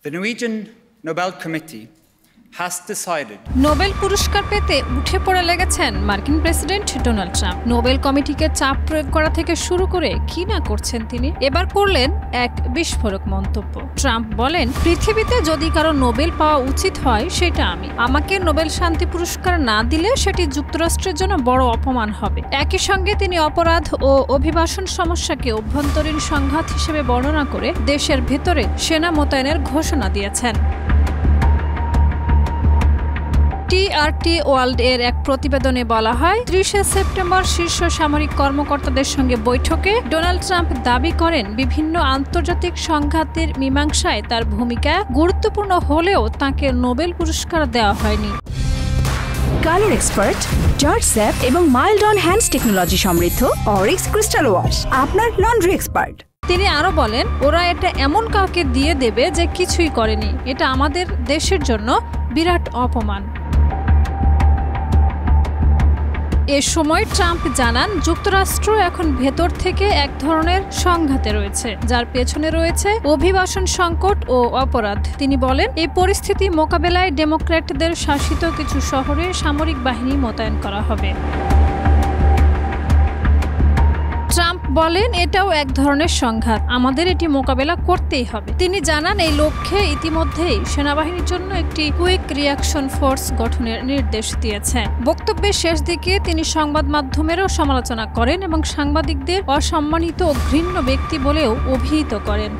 The Norwegian Nobel Committee has decided Nobel পুরস্কার পেতে উঠে পড়ে লেগেছেন মার্কিন প্রেসিডেন্ট ডোনাল্ড ট্রাম্প। নোবেল কমিটিকে চাপ প্রয়োগ করা থেকে শুরু করে কি না করছেন তিনি। এবার করলেন এক বিস্ফোরক মন্তব্য। ট্রাম্প বলেন, পৃথিবীতে যদি কারো নোবেল পাওয়া উচিত হয় সেটা আমি। আমাকে নোবেল শান্তি পুরস্কার না দিলে সেটি যুক্তরাষ্ট্রের জন্য বড় অপমান হবে। একই সঙ্গে তিনি অপরাধ ও অভিবাসন সমস্যাকে অভ্যন্তরীণ সংঘাত হিসেবে বর্ণনা করে দেশের ভেতরে সেনা মোতায়েনের ঘোষণা দিয়েছেন। টিআরটি ওয়ার্ল্ড এর এক প্রতিবেদনে বলা হয়, 30শে সেপ্টেম্বর শীর্ষ সামরিক কর্মকর্তাদের সঙ্গে বৈঠকে ডোনাল্ড ট্রাম্প দাবি করেন, বিভিন্ন আন্তর্জাতিক সংঘাতের মীমাংসায় তার ভূমিকা গুরুত্বপূর্ণ হলেও তাকে নোবেল পুরস্কার দেওয়া হয়নি। কালার এক্সপার্ট, জর্জ স্যাপ এবং মাইল্ড অন হ্যান্ডস টেকনোলজি সমৃদ্ধ অরিক্স ক্রিস্টাল ওয়াশ আপনার লন্ড্রি এক্সপার্ট। তিনি আরো বলেন, ওরা এটা এমন কাউকে দিয়ে দেবে যে কিছুই করেনি। এটা আমাদের দেশের জন্য বিরাট অপমান। এ সময় ট্রাম্প জানান, যুক্তরাষ্ট্র এখন ভেতর থেকে এক ধরনের সংঘাতে রয়েছে, যার পেছনে রয়েছে অভিবাসন সংকট ও অপরাধ। তিনি বলেন, এই পরিস্থিতি মোকাবেলায় ডেমোক্র্যাটদের শাসিত কিছু শহরে সামরিক বাহিনী মোতায়েন করা হবে। ট্রাম্প বলেন, এটাও এক ধরনের সংঘাত, আমাদের এটি মোকাবেলা করতেই হবে। তিনি জানান, এই লক্ষ্যে ইতিমধ্যেই সেনাবাহিনীর জন্য একটি কুইক রিয়াকশন ফোর্স গঠনের নির্দেশ দিয়েছে। বক্তব্যের শেষ দিকে তিনি সংবাদ মাধ্যমেরও সমালোচনা করেন এবং সাংবাদিকদের অসম্মানিত ও ঘৃণ্য ব্যক্তি বলেও অভিহিত করেন।